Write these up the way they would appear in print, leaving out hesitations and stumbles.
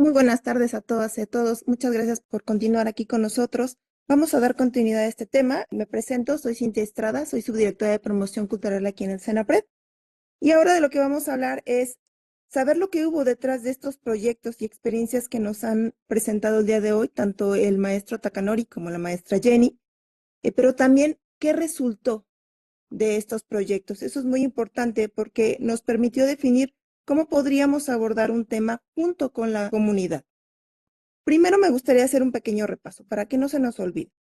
Muy buenas tardes a todas y a todos. Muchas gracias por continuar aquí con nosotros. Vamos a dar continuidad a este tema. Me presento, soy Cintia Estrada, soy subdirectora de promoción cultural aquí en el Senapred. Y ahora de lo que vamos a hablar es saber lo que hubo detrás de estos proyectos y experiencias que nos han presentado el día de hoy, tanto el maestro Takanori como la maestra Jenny, pero también qué resultó de estos proyectos. Eso es muy importante porque nos permitió definir cómo podríamos abordar un tema junto con la comunidad. Primero me gustaría hacer un pequeño repaso para que no se nos olvide.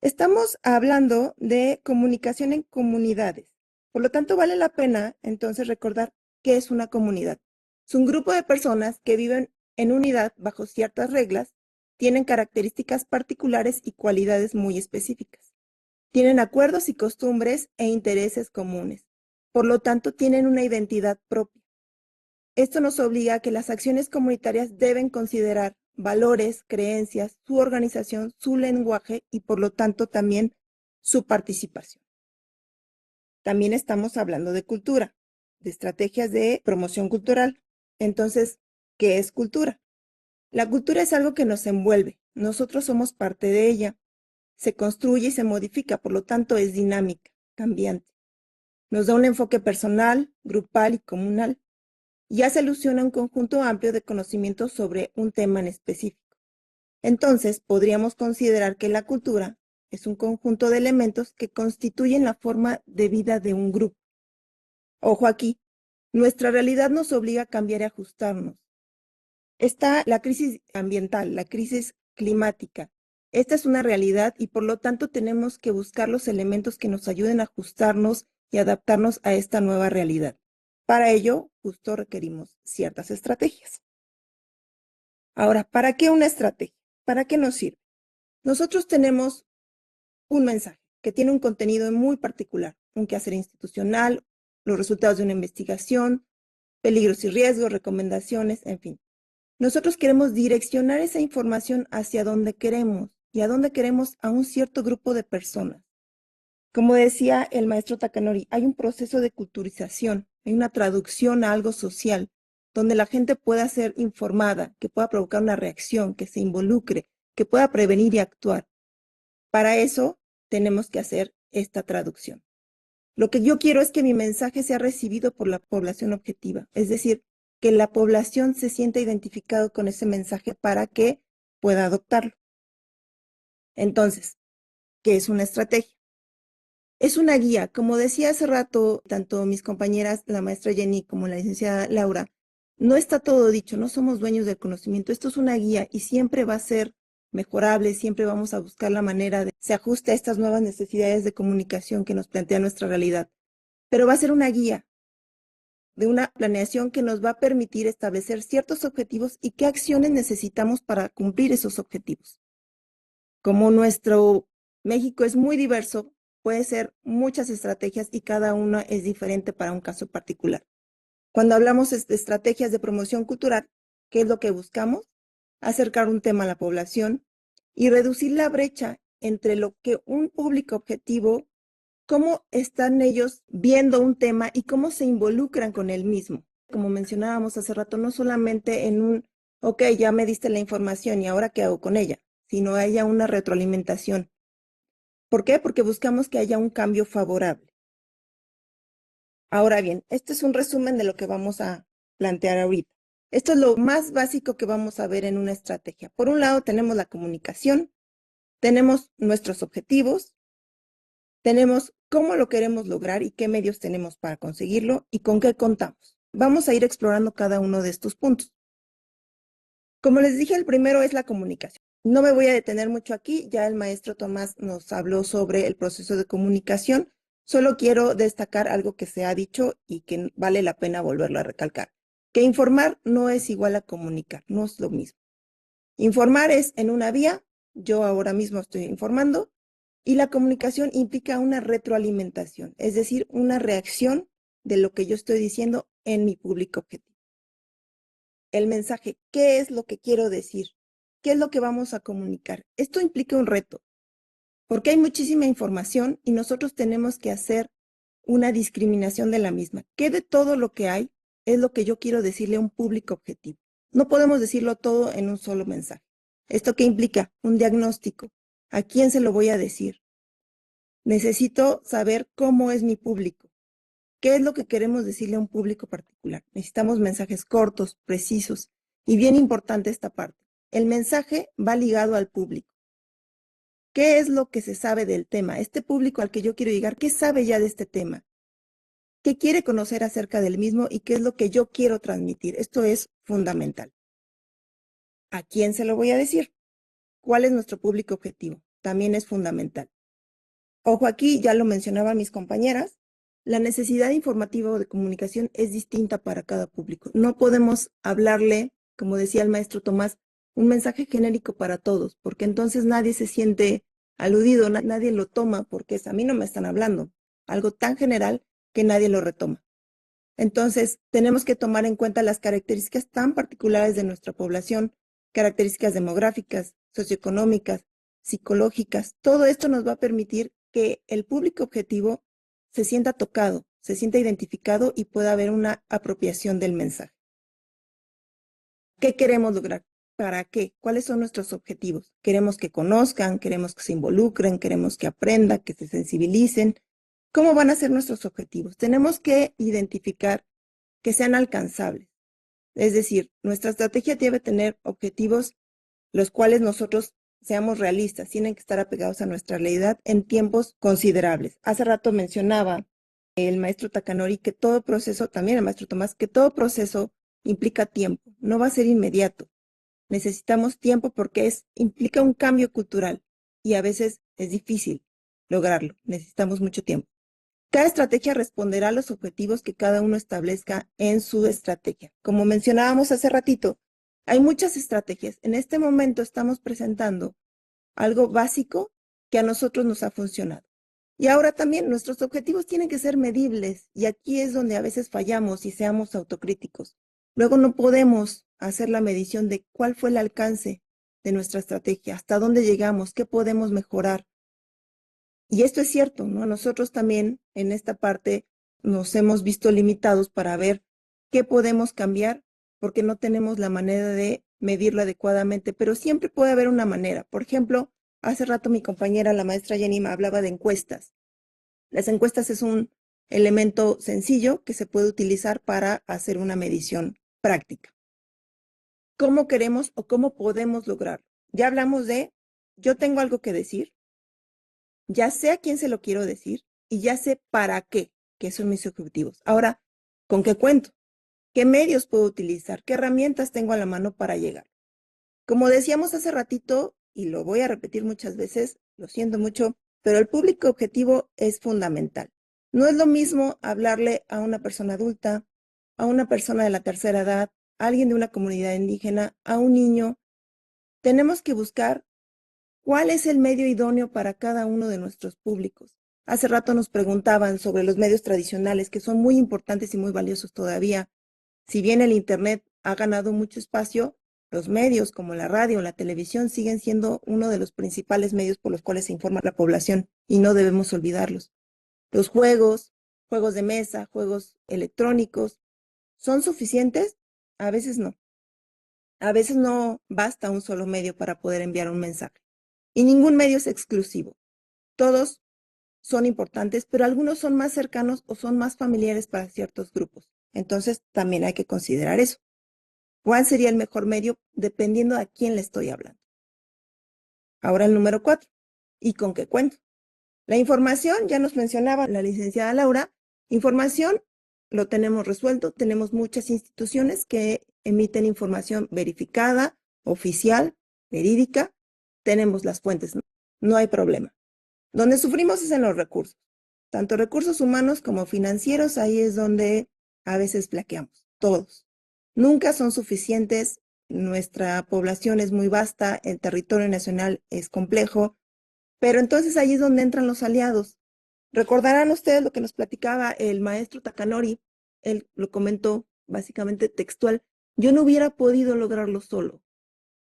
Estamos hablando de comunicación en comunidades. Por lo tanto, vale la pena entonces recordar qué es una comunidad. Es un grupo de personas que viven en unidad bajo ciertas reglas, tienen características particulares y cualidades muy específicas. Tienen acuerdos y costumbres e intereses comunes. Por lo tanto, tienen una identidad propia. Esto nos obliga a que las acciones comunitarias deben considerar valores, creencias, su organización, su lenguaje y por lo tanto también su participación. También estamos hablando de cultura, de estrategias de promoción cultural. Entonces, ¿qué es cultura? La cultura es algo que nos envuelve. Nosotros somos parte de ella. Se construye y se modifica, por lo tanto es dinámica, cambiante. Nos da un enfoque personal, grupal y comunal. Y hace alusión a un conjunto amplio de conocimientos sobre un tema en específico. Entonces, podríamos considerar que la cultura es un conjunto de elementos que constituyen la forma de vida de un grupo. Ojo aquí, nuestra realidad nos obliga a cambiar y ajustarnos. Está la crisis ambiental, la crisis climática. Esta es una realidad y por lo tanto tenemos que buscar los elementos que nos ayuden a ajustarnos y adaptarnos a esta nueva realidad. Para ello, justo requerimos ciertas estrategias. Ahora, ¿para qué una estrategia? ¿Para qué nos sirve? Nosotros tenemos un mensaje que tiene un contenido muy particular, un quehacer institucional, los resultados de una investigación, peligros y riesgos, recomendaciones, en fin. Nosotros queremos direccionar esa información hacia donde queremos y a donde queremos a un cierto grupo de personas. Como decía el maestro Takanori, hay un proceso de culturización, hay una traducción a algo social, donde la gente pueda ser informada, que pueda provocar una reacción, que se involucre, que pueda prevenir y actuar. Para eso tenemos que hacer esta traducción. Lo que yo quiero es que mi mensaje sea recibido por la población objetiva, es decir, que la población se sienta identificado con ese mensaje para que pueda adoptarlo. Entonces, ¿qué es una estrategia? Es una guía, como decía hace rato, tanto mis compañeras, la maestra Jenny como la licenciada Laura, no está todo dicho, no somos dueños del conocimiento, esto es una guía y siempre va a ser mejorable, siempre vamos a buscar la manera de que se ajuste a estas nuevas necesidades de comunicación que nos plantea nuestra realidad, pero va a ser una guía de una planeación que nos va a permitir establecer ciertos objetivos y qué acciones necesitamos para cumplir esos objetivos. Como nuestro México es muy diverso, puede ser muchas estrategias y cada una es diferente para un caso particular. Cuando hablamos de estrategias de promoción cultural, ¿qué es lo que buscamos? Acercar un tema a la población y reducir la brecha entre lo que un público objetivo, cómo están ellos viendo un tema y cómo se involucran con el mismo. Como mencionábamos hace rato, no solamente en un, ok, ya me diste la información y ahora qué hago con ella, sino haya una retroalimentación. ¿Por qué? Porque buscamos que haya un cambio favorable. Ahora bien, este es un resumen de lo que vamos a plantear ahorita. Esto es lo más básico que vamos a ver en una estrategia. Por un lado tenemos la comunicación, tenemos nuestros objetivos, tenemos cómo lo queremos lograr y qué medios tenemos para conseguirlo y con qué contamos. Vamos a ir explorando cada uno de estos puntos. Como les dije, el primero es la comunicación. No me voy a detener mucho aquí, ya el maestro Tomás nos habló sobre el proceso de comunicación. Solo quiero destacar algo que se ha dicho y que vale la pena volverlo a recalcar. Que informar no es igual a comunicar, no es lo mismo. Informar es en una vía, yo ahora mismo estoy informando, y la comunicación implica una retroalimentación, es decir, una reacción de lo que yo estoy diciendo en mi público objetivo. El mensaje, ¿qué es lo que quiero decir? ¿Qué es lo que vamos a comunicar? Esto implica un reto, porque hay muchísima información y nosotros tenemos que hacer una discriminación de la misma. ¿Qué de todo lo que hay es lo que yo quiero decirle a un público objetivo? No podemos decirlo todo en un solo mensaje. ¿Esto qué implica? Un diagnóstico. ¿A quién se lo voy a decir? Necesito saber cómo es mi público. ¿Qué es lo que queremos decirle a un público particular? Necesitamos mensajes cortos, precisos. Y bien importante esta parte. El mensaje va ligado al público. ¿Qué es lo que se sabe del tema? Este público al que yo quiero llegar, ¿qué sabe ya de este tema? ¿Qué quiere conocer acerca del mismo y qué es lo que yo quiero transmitir? Esto es fundamental. ¿A quién se lo voy a decir? ¿Cuál es nuestro público objetivo? También es fundamental. Ojo aquí, ya lo mencionaban mis compañeras, la necesidad informativa o de comunicación es distinta para cada público. No podemos hablarle, como decía el maestro Tomás, un mensaje genérico para todos, porque entonces nadie se siente aludido, nadie lo toma, porque a mí no me están hablando. Algo tan general que nadie lo retoma. Entonces, tenemos que tomar en cuenta las características tan particulares de nuestra población, características demográficas, socioeconómicas, psicológicas. Todo esto nos va a permitir que el público objetivo se sienta tocado, se sienta identificado y pueda haber una apropiación del mensaje. ¿Qué queremos lograr? ¿Para qué? ¿Cuáles son nuestros objetivos? Queremos que conozcan, queremos que se involucren, queremos que aprendan, que se sensibilicen. ¿Cómo van a ser nuestros objetivos? Tenemos que identificar que sean alcanzables. Es decir, nuestra estrategia debe tener objetivos los cuales nosotros seamos realistas, tienen que estar apegados a nuestra realidad en tiempos considerables. Hace rato mencionaba el maestro Takanori que todo proceso, también el maestro Tomás, que todo proceso implica tiempo, no va a ser inmediato. Necesitamos tiempo porque implica un cambio cultural y a veces es difícil lograrlo, necesitamos mucho tiempo. Cada estrategia responderá a los objetivos que cada uno establezca en su estrategia. Como mencionábamos hace ratito, hay muchas estrategias. En este momento estamos presentando algo básico que a nosotros nos ha funcionado. Y ahora también nuestros objetivos tienen que ser medibles y aquí es donde a veces fallamos y seamos autocríticos. Luego no podemos hacer la medición de cuál fue el alcance de nuestra estrategia, hasta dónde llegamos, qué podemos mejorar. Y esto es cierto, ¿no? Nosotros también en esta parte nos hemos visto limitados para ver qué podemos cambiar porque no tenemos la manera de medirlo adecuadamente, pero siempre puede haber una manera. Por ejemplo, hace rato mi compañera, la maestra Jenny, me hablaba de encuestas. Las encuestas es un elemento sencillo que se puede utilizar para hacer una medición práctica. ¿Cómo queremos o cómo podemos lograrlo? Ya hablamos de, yo tengo algo que decir, ya sé a quién se lo quiero decir y ya sé para qué, que son mis objetivos. Ahora, ¿con qué cuento? ¿Qué medios puedo utilizar? ¿Qué herramientas tengo a la mano para llegar? Como decíamos hace ratito, y lo voy a repetir muchas veces, lo siento mucho, pero el público objetivo es fundamental. No es lo mismo hablarle a una persona adulta, a una persona de la tercera edad, a alguien de una comunidad indígena, a un niño. Tenemos que buscar ¿cuál es el medio idóneo para cada uno de nuestros públicos? Hace rato nos preguntaban sobre los medios tradicionales, que son muy importantes y muy valiosos todavía. Si bien el Internet ha ganado mucho espacio, los medios como la radio o la televisión siguen siendo uno de los principales medios por los cuales se informa a la población y no debemos olvidarlos. Los juegos, juegos de mesa, juegos electrónicos, ¿son suficientes? A veces no. A veces no basta un solo medio para poder enviar un mensaje. Y ningún medio es exclusivo. Todos son importantes, pero algunos son más cercanos o son más familiares para ciertos grupos. Entonces, también hay que considerar eso. ¿Cuál sería el mejor medio? Dependiendo a quién le estoy hablando. Ahora el número 4. ¿Y con qué cuento? La información, ya nos mencionaba la licenciada Laura, información lo tenemos resuelto. Tenemos muchas instituciones que emiten información verificada, oficial, verídica. Tenemos las fuentes, no hay problema. Donde sufrimos es en los recursos, tanto recursos humanos como financieros. Ahí es donde a veces flaqueamos, todos. Nunca son suficientes, nuestra población es muy vasta, el territorio nacional es complejo, pero entonces ahí es donde entran los aliados. Recordarán ustedes lo que nos platicaba el maestro Takanori, él lo comentó básicamente textual: yo no hubiera podido lograrlo solo.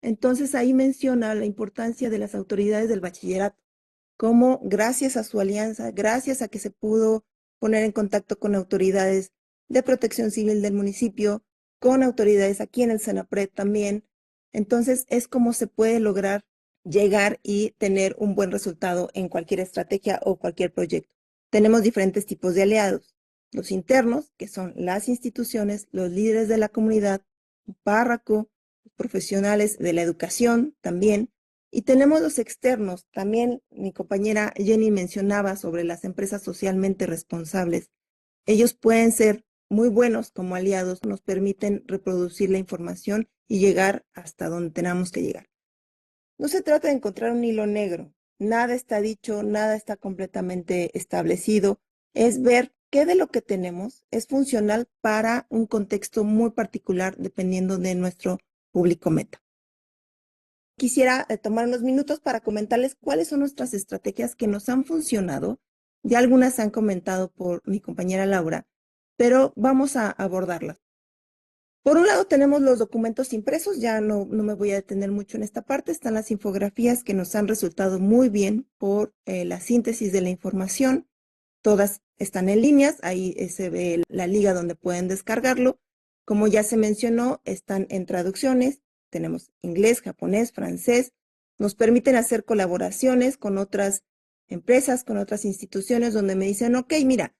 Entonces ahí menciona la importancia de las autoridades del bachillerato, cómo gracias a su alianza, gracias a que se pudo poner en contacto con autoridades de protección civil del municipio, con autoridades aquí en el Senapred también, entonces es como se puede lograr llegar y tener un buen resultado en cualquier estrategia o cualquier proyecto. Tenemos diferentes tipos de aliados: los internos, que son las instituciones, los líderes de la comunidad, un párroco, profesionales de la educación también. Y tenemos los externos. También mi compañera Jenny mencionaba sobre las empresas socialmente responsables. Ellos pueden ser muy buenos como aliados, nos permiten reproducir la información y llegar hasta donde tenemos que llegar. No se trata de encontrar un hilo negro. Nada está dicho, nada está completamente establecido. Es ver qué de lo que tenemos es funcional para un contexto muy particular dependiendo de nuestro público meta. Quisiera tomar unos minutos para comentarles cuáles son nuestras estrategias que nos han funcionado. Ya algunas se han comentado por mi compañera Laura, pero vamos a abordarlas. Por un lado tenemos los documentos impresos, ya no me voy a detener mucho en esta parte. Están las infografías que nos han resultado muy bien por la síntesis de la información. Todas están en líneas, ahí se ve la liga donde pueden descargarlo. Como ya se mencionó, están en traducciones. Tenemos inglés, japonés, francés. Nos permiten hacer colaboraciones con otras empresas, con otras instituciones donde me dicen: ok, mira,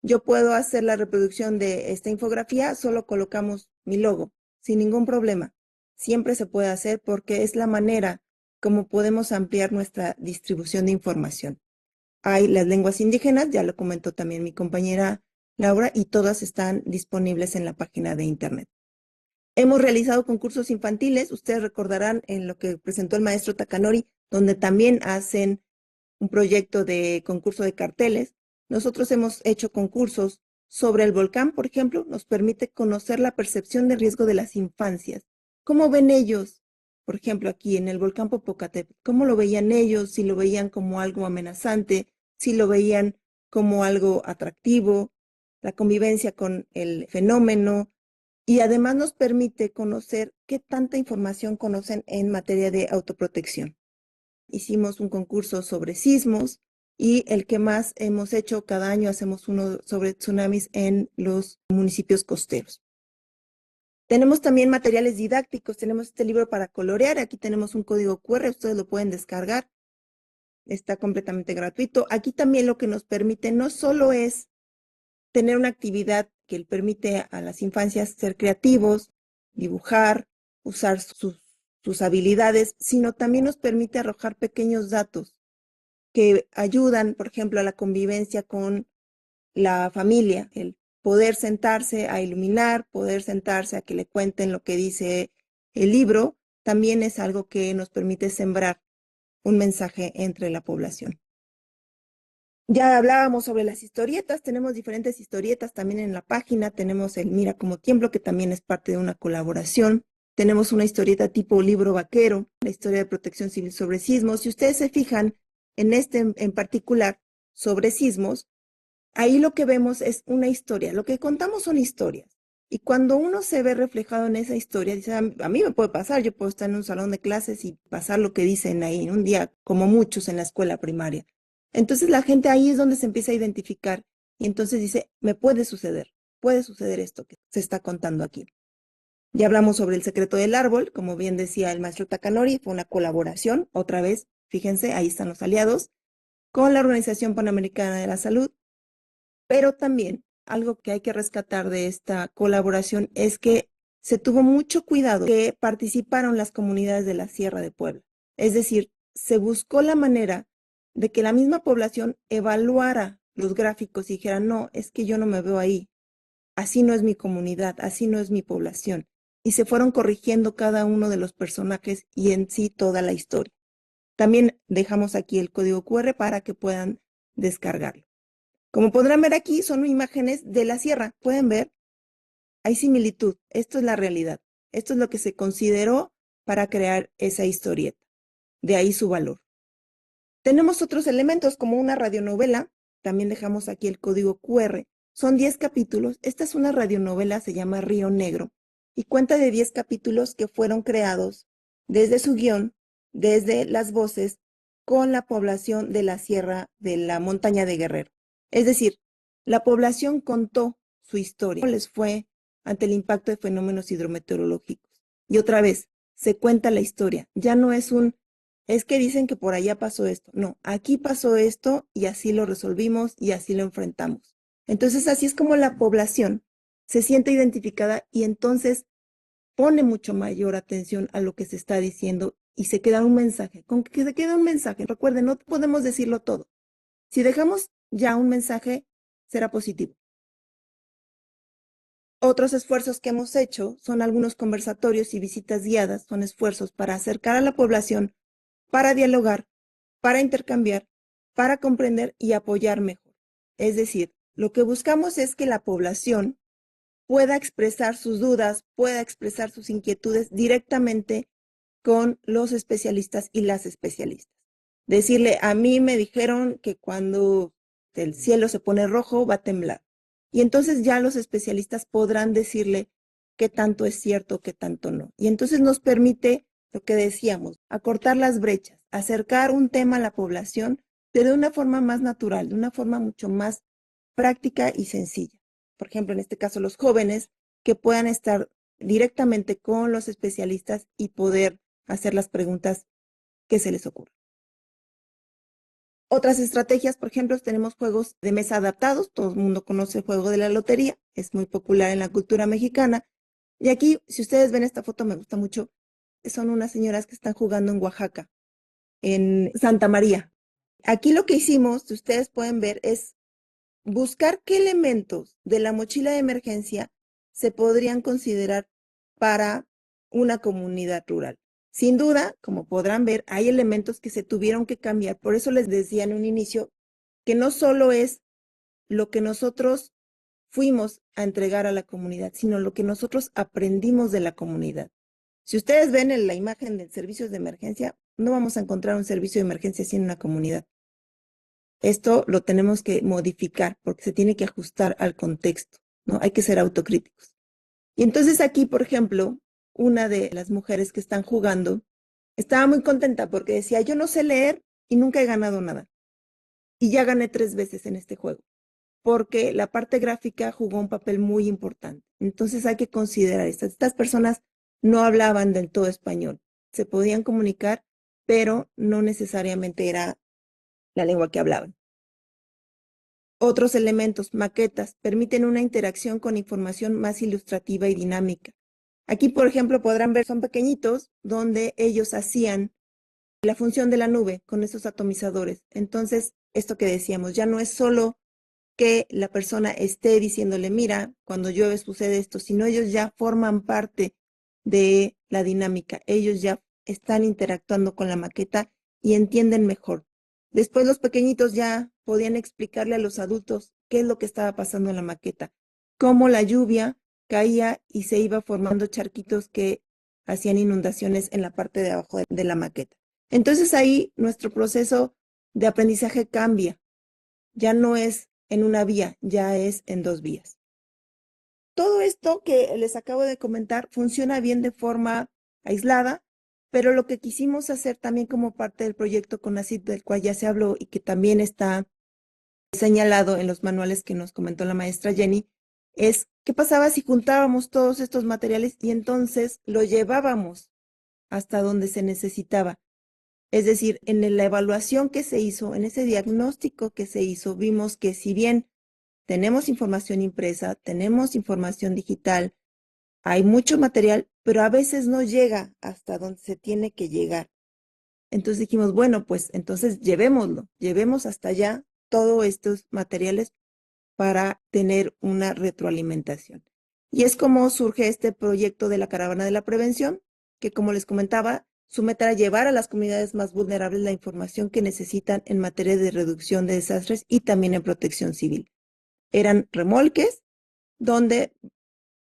yo puedo hacer la reproducción de esta infografía, solo colocamos mi logo, sin ningún problema. Siempre se puede hacer porque es la manera como podemos ampliar nuestra distribución de información. Hay las lenguas indígenas, ya lo comentó también mi compañera Laura, y todas están disponibles en la página de internet. Hemos realizado concursos infantiles, ustedes recordarán en lo que presentó el maestro Takanori, donde también hacen un proyecto de concurso de carteles. Nosotros hemos hecho concursos sobre el volcán, por ejemplo. Nos permite conocer la percepción de riesgo de las infancias. ¿Cómo ven ellos, por ejemplo, aquí en el volcán Popocatépetl? ¿Cómo lo veían ellos? Si lo veían como algo amenazante, si lo veían como algo atractivo, la convivencia con el fenómeno. Y además nos permite conocer qué tanta información conocen en materia de autoprotección. Hicimos un concurso sobre sismos y el que más hemos hecho cada año, hacemos uno sobre tsunamis en los municipios costeros. Tenemos también materiales didácticos, tenemos este libro para colorear, aquí tenemos un código QR, ustedes lo pueden descargar, está completamente gratuito. Aquí también lo que nos permite no solo es tener una actividad que le permite a las infancias ser creativos, dibujar, usar sus habilidades, sino también nos permite arrojar pequeños datos que ayudan, por ejemplo, a la convivencia con la familia, el poder sentarse a iluminar, poder sentarse a que le cuenten lo que dice el libro, también es algo que nos permite sembrar un mensaje entre la población. Ya hablábamos sobre las historietas, tenemos diferentes historietas también en la página, tenemos el Mira como tiemblo, que también es parte de una colaboración, tenemos una historieta tipo libro vaquero, la historia de protección civil sobre sismos. Si ustedes se fijan en este en particular sobre sismos, ahí lo que vemos es una historia, lo que contamos son historias. Y cuando uno se ve reflejado en esa historia, dice: a mí me puede pasar, yo puedo estar en un salón de clases y pasar lo que dicen ahí en un día, como muchos en la escuela primaria. Entonces la gente ahí es donde se empieza a identificar y entonces dice: me puede suceder esto que se está contando aquí. Ya hablamos sobre el secreto del árbol, como bien decía el maestro Takanori, fue una colaboración, otra vez, Fíjense, ahí están los aliados, con la Organización Panamericana de la Salud, pero también algo que hay que rescatar de esta colaboración es que se tuvo mucho cuidado que participaron las comunidades de la Sierra de Puebla. Es decir, se buscó la manera de que la misma población evaluara los gráficos y dijera, no, es que yo no me veo ahí, así no es mi comunidad, así no es mi población. Y se fueron corrigiendo cada uno de los personajes y en sí toda la historia. También dejamos aquí el código QR para que puedan descargarlo. Como podrán ver aquí, son imágenes de la sierra. Pueden ver, hay similitud. Esto es la realidad. Esto es lo que se consideró para crear esa historieta. De ahí su valor. Tenemos otros elementos como una radionovela. También dejamos aquí el código QR. Son 10 capítulos. Esta es una radionovela, se llama Río Negro. Y cuenta de 10 capítulos que fueron creados desde su guión, desde las voces, con la población de la sierra de la montaña de Guerrero. Es decir, la población contó su historia, cómo les fue ante el impacto de fenómenos hidrometeorológicos. Y otra vez, se cuenta la historia. Ya no es que dicen que por allá pasó esto. No, aquí pasó esto y así lo resolvimos y así lo enfrentamos. Entonces, así es como la población se siente identificada y entonces pone mucho mayor atención a lo que se está diciendo y se queda un mensaje. Con que se queda un mensaje, recuerden, no podemos decirlo todo. Si dejamos ya un mensaje, será positivo. Otros esfuerzos que hemos hecho son algunos conversatorios y visitas guiadas, son esfuerzos para acercar a la población, para dialogar, para intercambiar, para comprender y apoyar mejor. Es decir, lo que buscamos es que la población pueda expresar sus dudas, pueda expresar sus inquietudes directamente con los especialistas y las especialistas. Decirle, a mí me dijeron que cuando el cielo se pone rojo va a temblar. Y entonces ya los especialistas podrán decirle qué tanto es cierto, qué tanto no. Y entonces nos permite, lo que decíamos, acortar las brechas, acercar un tema a la población, pero de una forma más natural, de una forma mucho más práctica y sencilla. Por ejemplo, en este caso, los jóvenes que puedan estar directamente con los especialistas y poder hacer las preguntas que se les ocurran. Otras estrategias, por ejemplo, tenemos juegos de mesa adaptados. Todo el mundo conoce el juego de la lotería, es muy popular en la cultura mexicana. Y aquí, si ustedes ven esta foto, me gusta mucho. Son unas señoras que están jugando en Oaxaca, en Santa María. Aquí lo que hicimos, si ustedes pueden ver, es buscar qué elementos de la mochila de emergencia se podrían considerar para una comunidad rural. Sin duda, como podrán ver, hay elementos que se tuvieron que cambiar. Por eso les decía en un inicio que no solo es lo que nosotros fuimos a entregar a la comunidad, sino lo que nosotros aprendimos de la comunidad. Si ustedes ven en la imagen de servicios de emergencia, no vamos a encontrar un servicio de emergencia así en una comunidad. Esto lo tenemos que modificar porque se tiene que ajustar al contexto, ¿no? Hay que ser autocríticos. Y entonces aquí, por ejemplo, una de las mujeres que están jugando estaba muy contenta porque decía, yo no sé leer y nunca he ganado nada. Y ya gané 3 veces en este juego, porque la parte gráfica jugó un papel muy importante. Entonces hay que considerar esto. Estas personas no hablaban del todo español, se podían comunicar, pero no necesariamente era la lengua que hablaban. Otros elementos, maquetas, permiten una interacción con información más ilustrativa y dinámica. Aquí, por ejemplo, podrán ver, son pequeñitos, donde ellos hacían la función de la nube con esos atomizadores. Entonces, esto que decíamos, ya no es solo que la persona esté diciéndole, mira, cuando llueve sucede esto, sino ellos ya forman parte de la dinámica. Ellos ya están interactuando con la maqueta y entienden mejor. Después los pequeñitos ya podían explicarle a los adultos qué es lo que estaba pasando en la maqueta, cómo la lluvia caía y se iba formando charquitos que hacían inundaciones en la parte de abajo de la maqueta. Entonces ahí nuestro proceso de aprendizaje cambia. Ya no es en una vía, ya es en 2 vías. Todo esto que les acabo de comentar funciona bien de forma aislada, pero lo que quisimos hacer también como parte del proyecto CONACYT, del cual ya se habló y que también está señalado en los manuales que nos comentó la maestra Jenny, es qué pasaba si juntábamos todos estos materiales y entonces lo llevábamos hasta donde se necesitaba. Es decir, en la evaluación que se hizo, en ese diagnóstico que se hizo, vimos que si bien tenemos información impresa, tenemos información digital, hay mucho material, pero a veces no llega hasta donde se tiene que llegar. Entonces dijimos, bueno, pues entonces llevémoslo, llevemos hasta allá todos estos materiales para tener una retroalimentación. Y es como surge este proyecto de la Caravana de la Prevención, que como les comentaba, su meta era llevar a las comunidades más vulnerables la información que necesitan en materia de reducción de desastres y también en protección civil. Eran remolques donde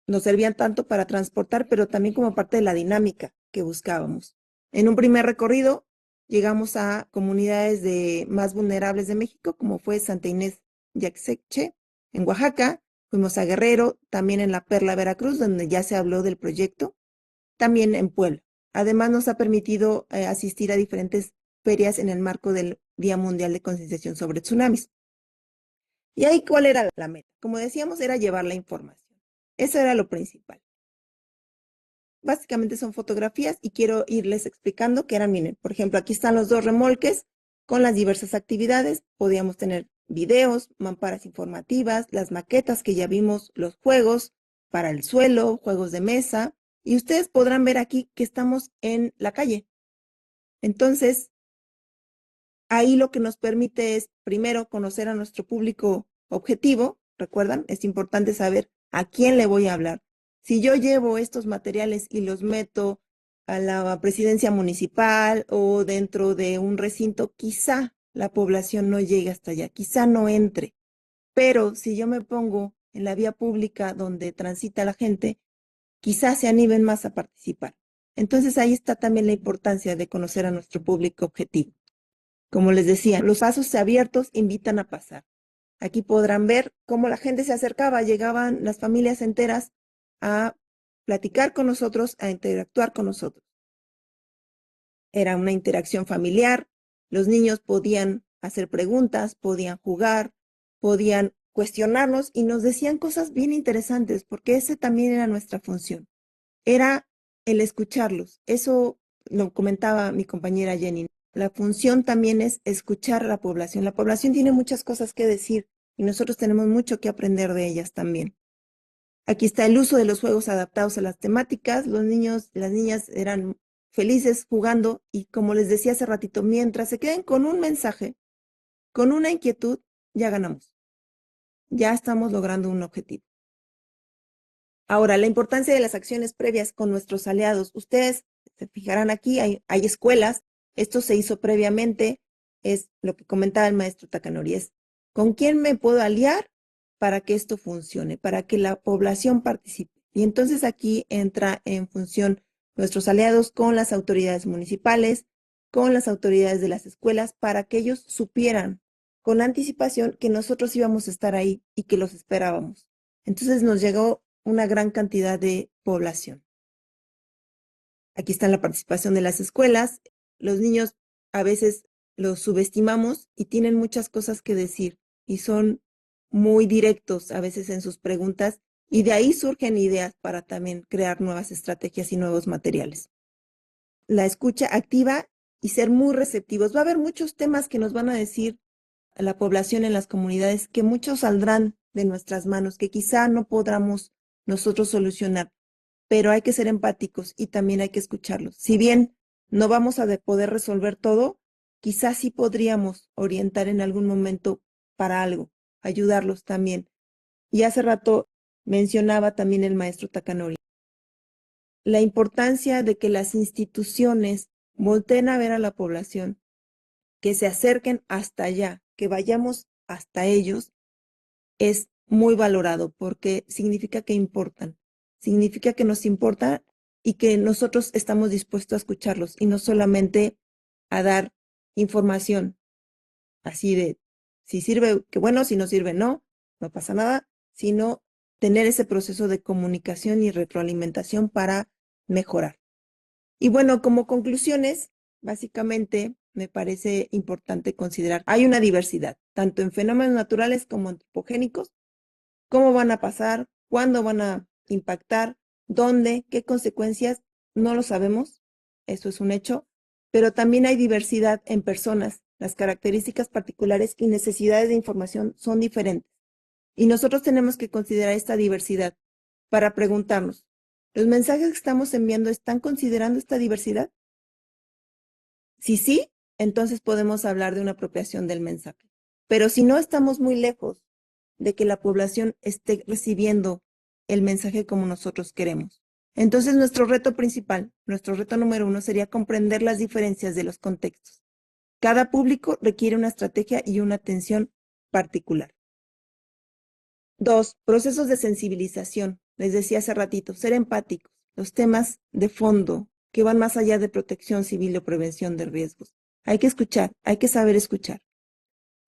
nos servían tanto para transportar, pero también como parte de la dinámica que buscábamos. En un primer recorrido llegamos a comunidades más vulnerables de México, como fue Santa Inés Yaxeche, en Oaxaca, fuimos a Guerrero, también en La Perla, Veracruz, donde ya se habló del proyecto, también en Puebla. Además nos ha permitido asistir a diferentes ferias en el marco del Día Mundial de Concienciación sobre Tsunamis. ¿Y ahí cuál era la meta? Como decíamos, era llevar la información. Eso era lo principal. Básicamente son fotografías y quiero irles explicando que eran, miren, por ejemplo, aquí están los dos remolques con las diversas actividades. Podíamos tener videos, mamparas informativas, las maquetas que ya vimos, los juegos para el suelo, juegos de mesa. Y ustedes podrán ver aquí que estamos en la calle. Entonces, ahí lo que nos permite es, primero, conocer a nuestro público objetivo. Recuerdan, es importante saber a quién le voy a hablar. Si yo llevo estos materiales y los meto a la presidencia municipal o dentro de un recinto, quizá la población no llegue hasta allá, quizá no entre. Pero si yo me pongo en la vía pública donde transita la gente, quizá se animen más a participar. Entonces ahí está también la importancia de conocer a nuestro público objetivo. Como les decía, los pasos abiertos invitan a pasar. Aquí podrán ver cómo la gente se acercaba, llegaban las familias enteras a platicar con nosotros, a interactuar con nosotros. Era una interacción familiar, los niños podían hacer preguntas, podían jugar, podían cuestionarnos y nos decían cosas bien interesantes, porque ese también era nuestra función. Era el escucharlos. Eso lo comentaba mi compañera Jenny. La función también es escuchar a la población. La población tiene muchas cosas que decir y nosotros tenemos mucho que aprender de ellas también. Aquí está el uso de los juegos adaptados a las temáticas. Los niños, las niñas eran felices jugando y como les decía hace ratito, mientras se queden con un mensaje, con una inquietud, ya ganamos. Ya estamos logrando un objetivo. Ahora, la importancia de las acciones previas con nuestros aliados. Ustedes se fijarán aquí, hay escuelas, esto se hizo previamente, es lo que comentaba el maestro Takanori, es con quién me puedo aliar para que esto funcione, para que la población participe. Y entonces aquí entra en función nuestros aliados con las autoridades municipales, con las autoridades de las escuelas, para que ellos supieran con anticipación que nosotros íbamos a estar ahí y que los esperábamos. Entonces nos llegó una gran cantidad de población. Aquí está la participación de las escuelas. Los niños a veces los subestimamos y tienen muchas cosas que decir y son muy directos a veces en sus preguntas y de ahí surgen ideas para también crear nuevas estrategias y nuevos materiales. La escucha activa y ser muy receptivos. Va a haber muchos temas que nos van a decir a la población en las comunidades que muchos saldrán de nuestras manos, que quizá no podamos nosotros solucionar, pero hay que ser empáticos y también hay que escucharlos. Si bien no vamos a poder resolver todo, quizás sí podríamos orientar en algún momento para algo, ayudarlos también. Y hace rato mencionaba también el maestro Takanori, la importancia de que las instituciones volteen a ver a la población, que se acerquen hasta allá, que vayamos hasta ellos, es muy valorado porque significa que importan, significa que nos importa y que nosotros estamos dispuestos a escucharlos y no solamente a dar información así de si sirve, que bueno, si no sirve, no, no pasa nada, sino tener ese proceso de comunicación y retroalimentación para mejorar. Y bueno, como conclusiones, básicamente me parece importante considerar, hay una diversidad, tanto en fenómenos naturales como antropogénicos, cómo van a pasar, cuándo van a impactar, dónde, qué consecuencias, no lo sabemos, eso es un hecho, pero también hay diversidad en personas. Las características particulares y necesidades de información son diferentes. Y nosotros tenemos que considerar esta diversidad para preguntarnos, ¿los mensajes que estamos enviando están considerando esta diversidad? Si sí, entonces podemos hablar de una apropiación del mensaje. Pero si no, estamos muy lejos de que la población esté recibiendo el mensaje como nosotros queremos. Entonces, nuestro reto principal, nuestro reto número 1 sería comprender las diferencias de los contextos. Cada público requiere una estrategia y una atención particular. 2, procesos de sensibilización. Les decía hace ratito, ser empáticos. Los temas de fondo que van más allá de protección civil o prevención de riesgos. Hay que escuchar, hay que saber escuchar.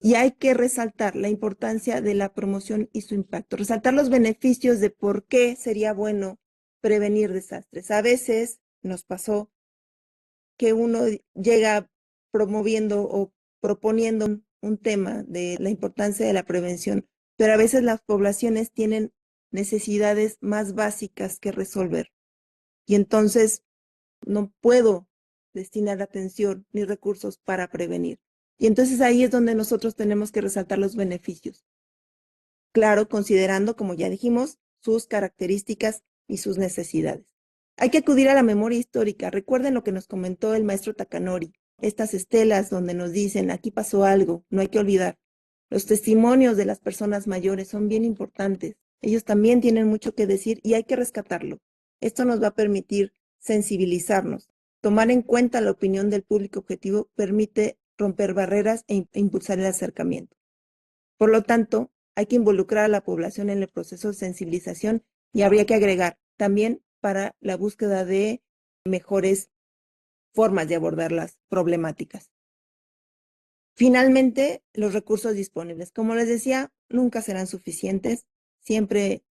Y hay que resaltar la importancia de la promoción y su impacto. Resaltar los beneficios de por qué sería bueno prevenir desastres. A veces nos pasó que uno llega promoviendo o proponiendo un tema de la importancia de la prevención, pero a veces las poblaciones tienen necesidades más básicas que resolver. Y entonces no puedo destinar atención ni recursos para prevenir. Y entonces ahí es donde nosotros tenemos que resaltar los beneficios. Claro, considerando, como ya dijimos, sus características y sus necesidades. Hay que acudir a la memoria histórica. Recuerden lo que nos comentó el maestro Takanori, estas estelas donde nos dicen, aquí pasó algo, no hay que olvidar. Los testimonios de las personas mayores son bien importantes. Ellos también tienen mucho que decir y hay que rescatarlo. Esto nos va a permitir sensibilizarnos. Tomar en cuenta la opinión del público objetivo permite romper barreras e impulsar el acercamiento. Por lo tanto, hay que involucrar a la población en el proceso de sensibilización y habría que agregar también para la búsqueda de mejores formas de abordar las problemáticas. Finalmente, los recursos disponibles. Como les decía, nunca serán suficientes. Siempre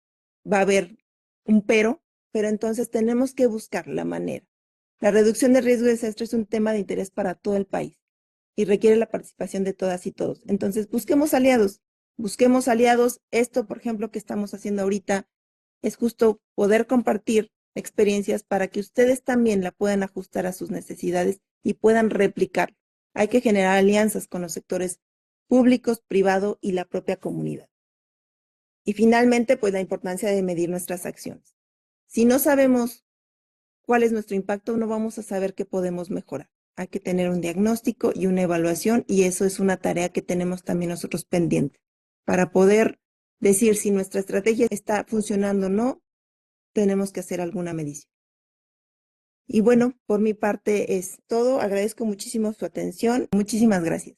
va a haber un pero entonces tenemos que buscar la manera. La reducción de riesgo de desastre es un tema de interés para todo el país y requiere la participación de todas y todos. Entonces, busquemos aliados. Busquemos aliados. Esto, por ejemplo, que estamos haciendo ahorita, es justo poder compartir experiencias para que ustedes también la puedan ajustar a sus necesidades y puedan replicar. Hay que generar alianzas con los sectores públicos, privado y la propia comunidad. Y finalmente, pues la importancia de medir nuestras acciones. Si no sabemos cuál es nuestro impacto, no vamos a saber qué podemos mejorar. Hay que tener un diagnóstico y una evaluación y eso es una tarea que tenemos también nosotros pendiente. Para poder decir si nuestra estrategia está funcionando o no, tenemos que hacer alguna medición. Y bueno, por mi parte es todo. Agradezco muchísimo su atención. Muchísimas gracias.